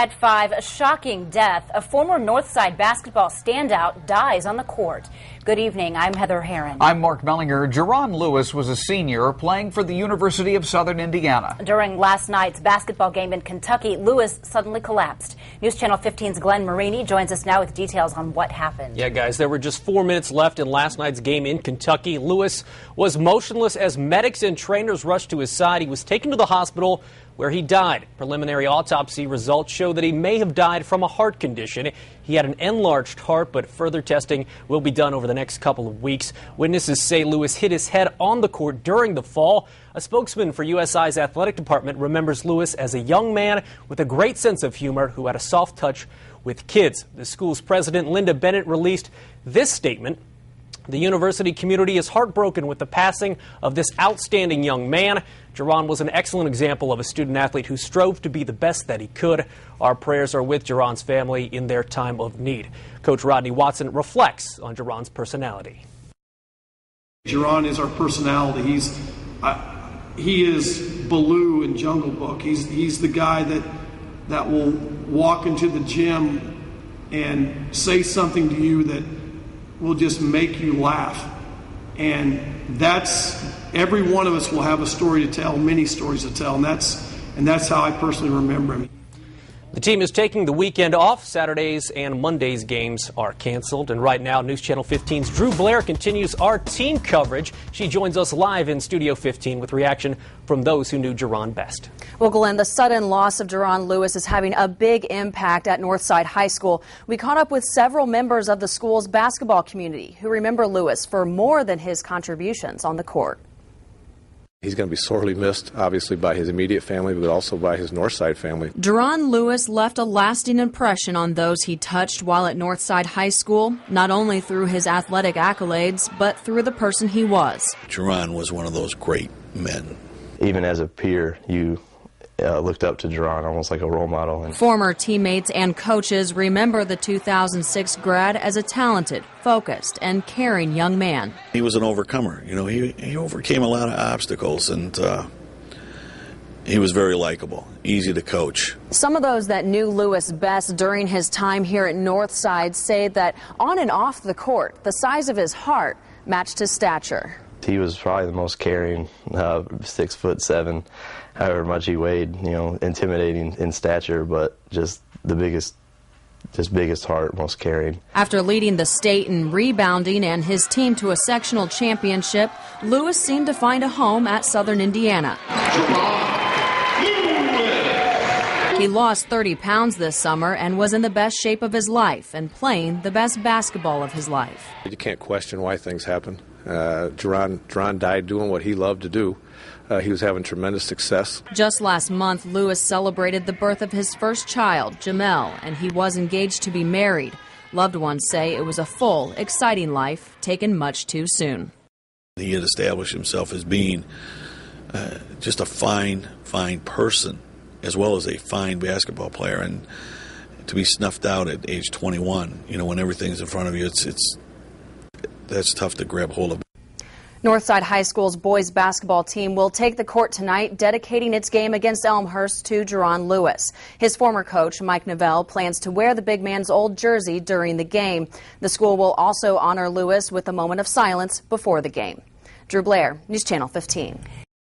At 5, a shocking death. A former Northside basketball standout dies on the court. Good evening. I'm Heather Herron. I'm Mark Mellinger. Jerron Lewis was a senior playing for the University of Southern Indiana. During last night's basketball game in Kentucky, Lewis suddenly collapsed. News Channel 15's Glenn Marini joins us now with details on what happened. Yeah, guys, there were just 4 minutes left in last night's game in Kentucky. Lewis was motionless as medics and trainers rushed to his side. He was taken to the hospital where he died. Preliminary autopsy results show that he may have died from a heart condition. He had an enlarged heart, but further testing will be done over the next couple of weeks. Witnesses say Lewis hit his head on the court during the fall. A spokesman for USI's athletic department remembers Lewis as a young man with a great sense of humor who had a soft touch with kids. The school's president, Linda Bennett, released this statement. The university community is heartbroken with the passing of this outstanding young man. Jerron was an excellent example of a student athlete who strove to be the best that he could. Our prayers are with Jerron's family in their time of need. Coach Rodney Watson reflects on Jerron's personality. Jerron is our personality. He is Baloo in Jungle Book. He's the guy that will walk into the gym and say something to you that will just make you laugh. And every one of us will have a story to tell, many stories to tell, and that's how I personally remember him. The team is taking the weekend off. Saturdays and Mondays games are canceled. And right now, News Channel 15's Drew Blair continues our team coverage. She joins us live in Studio 15 with reaction from those who knew Jerron best. Well, Glenn, the sudden loss of Jerron Lewis is having a big impact at Northside High School. We caught up with several members of the school's basketball community who remember Lewis for more than his contributions on the court. He's going to be sorely missed, obviously, by his immediate family, but also by his Northside family. Jerron Lewis left a lasting impression on those he touched while at Northside High School, not only through his athletic accolades, but through the person he was. Jerron was one of those great men. Even as a peer, you looked up to Jerron almost like a role model. And former teammates and coaches remember the 2006 grad as a talented, focused, and caring young man. He was an overcomer. You know, he overcame a lot of obstacles, and he was very likable, easy to coach. Some of those that knew Lewis best during his time here at Northside say that on and off the court, the size of his heart matched his stature. He was probably the most caring, 6'7", however much he weighed, intimidating in stature, but just the biggest heart, most caring. After leading the state in rebounding and his team to a sectional championship, Lewis seemed to find a home at Southern Indiana. He lost 30 pounds this summer and was in the best shape of his life and playing the best basketball of his life. You can't question why things happen. Jerron died doing what he loved to do. He was having tremendous success. Just last month, Lewis celebrated the birth of his first child, Jamel, and he was engaged to be married. Loved ones say it was a full, exciting life taken much too soon. He had established himself as being just a fine person, as well as a fine basketball player, and to be snuffed out at age 21, when everything's in front of you, that's tough to grab hold of. Northside High School's boys basketball team will take the court tonight, dedicating its game against Elmhurst to Jerron Lewis. His former coach, Mike Novell, plans to wear the big man's old jersey during the game. The school will also honor Lewis with a moment of silence before the game. Drew Blair, News Channel 15.